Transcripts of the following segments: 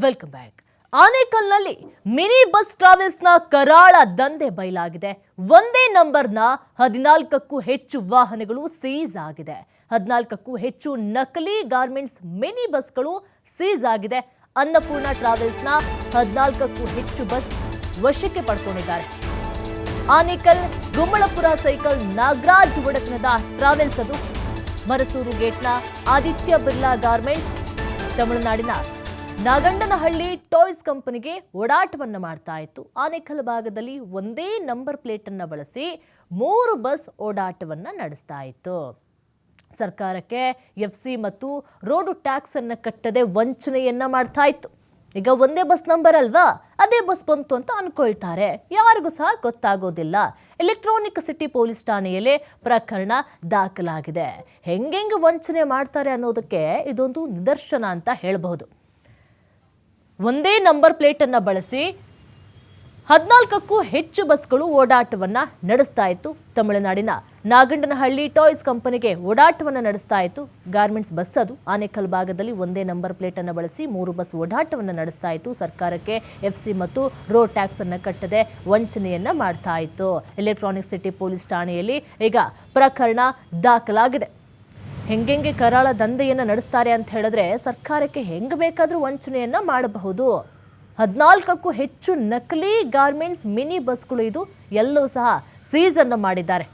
Welcome back. ಆನೇಕಲ್ನಲ್ಲಿ mini bus ಟ್ರಾವೆಲ್ಸ್ನ ಕರಾಳ ದಂಧೆ ಬಯಲಾಗಿದೆ. ಒಂದೇ ನಂಬರ್ನ 14ಕ್ಕೂ ಹೆಚ್ಚು ವಾಹನಗಳು ಸೀಸ್ ಆಗಿದೆ. 14ಕ್ಕೂ ಹೆಚ್ಚು ನಕಲಿ ಗಾರ್ಮೆಂಟ್ಸ್ ಮಿನಿ ಬಸ್ಗಳು ಸೀಸ್ ಆಗಿದೆ. ಅನ್ನಪೂರ್ಣ ಟ್ರಾವೆಲ್ಸ್ನ 14ಕ್ಕೂ ಹೆಚ್ಚು ಬಸ್ ವಶಕ್ಕೆ ಪಡ್ಕೊಂಡಿದ್ದಾರೆ. ಆನೇಕಲ್ ಗುಮ್ಮಳಪುರ ಸೈಕಲ್ ನಾಗರಾಜ್ ಒಡೆತನದ ಟ್ರಾವೆಲ್ಸ್ ಅದು. ಮರಸೂರು ಗೇಟ್ನ ಆದಿತ್ಯ ಬಿರ್ಲಾ ಗಾರ್ಮೆಂಟ್ಸ್ ತಮಿಳುನಾಡಿನ ನಾಗಂಡನಹಳ್ಳಿ ಟಾಯ್ಸ್ ಕಂಪನಿಗೆ ಓಡಾಟವನ್ನು ಮಾಡ್ತಾ ಇತ್ತು. ಆನೇಕಲ್ ಭಾಗದಲ್ಲಿ ಒಂದೇ ನಂಬರ್ ಪ್ಲೇಟ್ ಅನ್ನು ಬಳಸಿ 3 ಬಸ್ ಓಡಾಟವನ್ನು ನಡೆಸ್ತಾ ಇತ್ತು. ಸರ್ಕಾರಕ್ಕೆ ಎಫ್ಸಿ ಮತ್ತು ರೋಡು ಟ್ಯಾಕ್ಸ್ ಅನ್ನು ಕಟ್ಟದೆ ವಂಚನೆಯನ್ನ ಮಾಡ್ತಾ ಇತ್ತು. ಈಗ ಒಂದೇ ಬಸ್ ನಂಬರ್ ಅಲ್ವಾ, ಅದೇ ಬಸ್ ಬಂತು ಅಂತ ಅನ್ಕೊಳ್ತಾರೆ. ಯಾರಿಗೂ ಸಹ ಗೊತ್ತಾಗೋದಿಲ್ಲ. ಎಲೆಕ್ಟ್ರಾನಿಕ್ ಸಿಟಿ ಪೊಲೀಸ್ ಠಾಣೆಯಲ್ಲೇ ಪ್ರಕರಣ ದಾಖಲಾಗಿದೆ. ಹೆಂಗೆಂಗೆ ವಂಚನೆ ಮಾಡ್ತಾರೆ ಅನ್ನೋದಕ್ಕೆ ಇದೊಂದು ನಿದರ್ಶನ ಅಂತ ಹೇಳಬಹುದು. ಒಂದೇ ನಂಬರ್ ಪ್ಲೇಟ್ ಅನ್ನು ಬಳಸಿ 14ಕ್ಕೂ ಹೆಚ್ಚು ಬಸ್ಗಳು ಓಡಾಟವನ್ನ ನಡೆಸ್ತಾ ಇತ್ತು. ತಮಿಳುನಾಡಿನ ನಾಗಂಡನಹಳ್ಳಿ ಟಾಯ್ಸ್ ಕಂಪನಿಗೆ ಓಡಾಟವನ್ನು ನಡೆಸ್ತಾ ಇತ್ತು. ಗಾರ್ಮೆಂಟ್ಸ್ ಬಸ್ ಅದು. ಆನೇಕಲ್ ಭಾಗದಲ್ಲಿ ಒಂದೇ ನಂಬರ್ ಪ್ಲೇಟ್ ಅನ್ನು ಬಳಸಿ 3 ಬಸ್ ಓಡಾಟವನ್ನು ನಡೆಸ್ತಾ ಇತ್ತು. ಸರ್ಕಾರಕ್ಕೆ ಎಫ್ಸಿ ಮತ್ತು ರೋಡ್ ಟ್ಯಾಕ್ಸ್ ಅನ್ನು ಕಟ್ಟದೆ ವಂಚನೆಯನ್ನ ಮಾಡ್ತಾ ಇತ್ತು. ಎಲೆಕ್ಟ್ರಾನಿಕ್ ಸಿಟಿ ಪೊಲೀಸ್ ಠಾಣೆಯಲ್ಲಿ ಈಗ ಪ್ರಕರಣ ದಾಖಲಾಗಿದೆ. ಹೆಂಗೆಂಗೆ ಕರಾಳ ದಂಧೆಯನ್ನು ನಡೆಸ್ತಾರೆ ಅಂತ ಹೇಳಿದ್ರೆ ಸರ್ಕಾರಕ್ಕೆ ಹೆಂಗೆ ಬೇಕಾದರೂ ವಂಚನೆಯನ್ನ ಮಾಡಬಹುದು. 14ಕ್ಕೂ ಹೆಚ್ಚು ನಕಲಿ ಗಾರ್ಮೆಂಟ್ಸ್ ಮಿನಿ ಬಸ್ಗಳು ಇದು ಎಲ್ಲೂ ಸಹ ಸೀಸ್ ಅನ್ನು ಮಾಡಿದ್ದಾರೆ.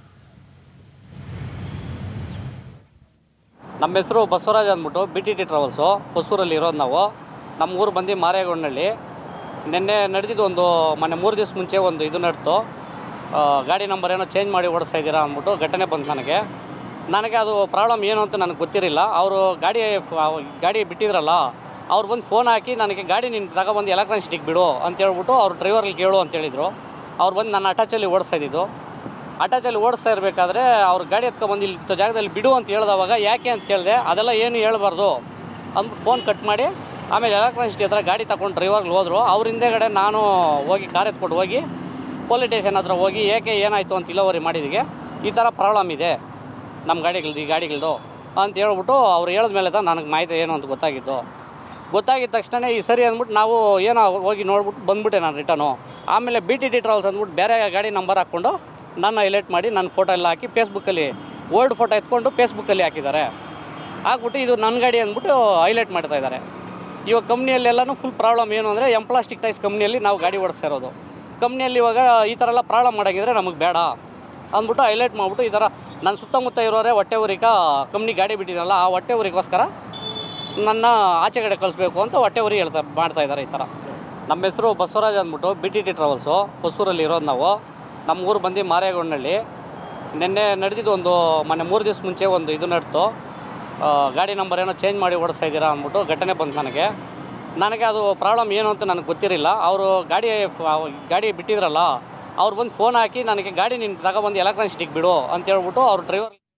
ನಮ್ಮ ಹೆಸರು ಬಸವರಾಜ್ ಅಂದ್ಬಿಟ್ಟು BTT ಟ್ರಾವೆಲ್ಸು ಹೊಸೂರಲ್ಲಿ ಇರೋದು ನಾವು. ನಮ್ಮ ಊರು ಬಂದು ಮಾರೇಗೊಂಡಳ್ಳಿ. ನಿನ್ನೆ ನಡೆದಿದ್ದು ಮೊನ್ನೆ 3 ದಿವಸ ಮುಂಚೆ ಇದು ನಡೆದು ಗಾಡಿ ನಂಬರ್ ಏನೋ ಚೇಂಜ್ ಮಾಡಿ ಓಡಿಸ್ತಾ ಇದ್ದೀರಾ ಅಂದ್ಬಿಟ್ಟು ಘಟನೆ ಬಂತು ನನಗೆ ಅದು ಪ್ರಾಬ್ಲಮ್ ಏನು ಅಂತ ನನಗೆ ಗೊತ್ತಿರಲಿಲ್ಲ. ಅವರು ಗಾಡಿ ಬಿಟ್ಟಿದ್ರಲ್ಲ, ಅವ್ರು ಬಂದು ಫೋನ್ ಹಾಕಿ ನನಗೆ ಗಾಡಿ ನೀನು ತಗೊಬಂದು ಎಲೆಕ್ಟ್ರಾನಿಕ್ ಸಿಟಿಗೆ ಬಿಡು ಅಂತ ಹೇಳ್ಬಿಟ್ಟು ಅವ್ರು ಡ್ರೈವರ್ಗೆ ಕೇಳು ಅಂತ ಹೇಳಿದರು. ಅವ್ರು ಬಂದು ನನ್ನ ಅಟ್ಯಾಚಲ್ಲಿ ಓಡಿಸ್ತಾ ಇದ್ದಿದ್ದು. ಅಟ್ಯಾಚಲ್ಲಿ ಓಡಿಸ್ತಾ ಇರಬೇಕಾದ್ರೆ ಅವ್ರು ಗಾಡಿ ಎತ್ಕೊಬಂದು ಇಲ್ಲಿ ಜಾಗದಲ್ಲಿ ಬಿಡು ಅಂತ ಹೇಳಿದವಾಗ ಯಾಕೆ ಅಂತ ಕೇಳಿದೆ. ಅದೆಲ್ಲ ಏನು ಹೇಳ್ಬಾರ್ದು ಅಂದ್ಬಿಟ್ಟು ಫೋನ್ ಕಟ್ ಮಾಡಿ ಆಮೇಲೆ ಎಲೆಕ್ಟ್ರಾನಿಕ್ ಸಿಟಿ ಹತ್ರ ಗಾಡಿ ತಗೊಂಡು ಡ್ರೈವರ್ಗೆ ಹೋದರು. ಅವ್ರ ಹಿಂದೆಗಡೆ ನಾನು ಹೋಗಿ ಕಾರ್ ಎತ್ಕೊಂಡು ಹೋಗಿ ಪೊಲೀಸ್ ಸ್ಟೇಷನ್ ಹತ್ರ ಹೋಗಿ ಏನಾಯಿತು ಅಂತ ಇಲ್ಲವರಿ ಮಾಡಿದಿಗೆ ಈ ಥರ ಪ್ರಾಬ್ಲಮ್ ಇದೆ ನಮ್ಮ ಈ ಗಾಡಿಗಳದು ಅಂತ ಹೇಳ್ಬಿಟ್ಟು ಅವ್ರು ಹೇಳಿದ್ಮೇಲೆ ನನಗೆ ಮಾಹಿತಿ ಏನು ಅಂತ ಗೊತ್ತಾಗಿದ್ದ ತಕ್ಷಣ ಈ ಸರಿ ಅಂದ್ಬಿಟ್ಟು ನಾವು ಏನೋ ಹೋಗಿ ನೋಡ್ಬಿಟ್ಟು ಬಂದುಬಿಟ್ಟೆ ನಾನು ರಿಟರ್ನು. ಆಮೇಲೆ BTT ಟ್ರಾವೆಲ್ಸ್ ಅಂದ್ಬಿಟ್ಟು ಬೇರೆ ಗಾಡಿ ನಂಬರ್ ಹಾಕ್ಕೊಂಡು ನನ್ನ ಹೈಲೈಟ್ ಮಾಡಿ ನನ್ನ ಫೋಟೋ ಎಲ್ಲ ಹಾಕಿ ಫೇಸ್ಬುಕ್ಕಲ್ಲಿ ಓಲ್ಡ್ ಫೋಟೋ ಎತ್ಕೊಂಡು ಫೇಸ್ಬುಕ್ಕಲ್ಲಿ ಹಾಕಿದ್ದಾರೆ. ಹಾಕ್ಬಿಟ್ಟು ಇದು ನನ್ನ ಗಾಡಿ ಅಂದ್ಬಿಟ್ಟು ಹೈಲೈಟ್ ಮಾಡ್ತಾ ಇದ್ದಾರೆ. ಇವಾಗ ಕಂಪ್ನಿಯಲ್ಲೆಲ್ಲನೂ ಫುಲ್ ಪ್ರಾಬ್ಲಮ್ ಏನು ಅಂದರೆ ಪ್ಲಾಸ್ಟಿಕ್ ಟೈಸ್ ಕಂಪ್ನಿಯಲ್ಲಿ ನಾವು ಗಾಡಿ ಓಡಿಸ್ತಾ ಇರೋದು. ಕಂಪ್ನಿಯಲ್ಲಿ ಇವಾಗ ಈ ಥರ ಎಲ್ಲ ಪ್ರಾಬ್ಲಮ್ ಮಾಡೋಂಗಿದ್ರೆ ನಮಗೆ ಬೇಡ ಅಂದ್ಬಿಟ್ಟು ಹೈಲೈಟ್ ಮಾಡಿಬಿಟ್ಟು ಈ ಥರ ನನ್ನ ಸುತ್ತಮುತ್ತ ಇರೋರೆ ಹೊಟ್ಟೆ ಊರಿಗ ಕಂಪ್ನಿ ಗಾಡಿ ಬಿಟ್ಟಿದ್ರಲ್ಲ, ಆ ಹೊಟ್ಟೆ ಊರಿಗೋಸ್ಕರ ನನ್ನ ಆಚೆ ಕಡೆ ಕಳಿಸ್ಬೇಕು ಅಂತ ಹೊಟ್ಟೆ ಊರಿಗೆ ಮಾಡ್ತಾ ಇದ್ದಾರೆ ಈ ಥರ. ನಮ್ಮ ಹೆಸರು ಬಸವರಾಜ್ ಅಂದ್ಬಿಟ್ಟು BTT ಟ್ರಾವೆಲ್ಸು ಹೊಸೂರಲ್ಲಿ ಇರೋದು ನಾವು. ನಮ್ಮ ಊರು ಬಂದು ಮಾರೇಗೊಂಡಳ್ಳಿ. ನಿನ್ನೆ ನಡೆದಿದ್ದು ಮೊನ್ನೆ 3 ದಿವಸ ಮುಂಚೆ ಇದು ನಡೆದು ಗಾಡಿ ನಂಬರ್ ಏನೋ ಚೇಂಜ್ ಮಾಡಿ ಓಡಿಸ್ತಾ ಇದ್ದೀರಾ ಅಂದ್ಬಿಟ್ಟು ಘಟನೆ ಬಂತು ನನಗೆ ಅದು ಪ್ರಾಬ್ಲಮ್ ಏನು ಅಂತ ನನಗೆ ಗೊತ್ತಿರಲಿಲ್ಲ. ಅವರು ಗಾಡಿ ಬಿಟ್ಟಿದ್ರಲ್ಲ, ಅವ್ರು ಬಂದು ಫೋನ್ ಹಾಕಿ ನನಗೆ ಗಾಡಿ ನೀನು ತಗೊಬಂದು ಎಲೆಕ್ಟ್ರಾನಿಕ್ ಸಿಟಿಗೆ ಬಿಡು ಅಂತ ಹೇಳ್ಬಿಟ್ಟು ಅವ್ರು ಡ್ರೈವರ್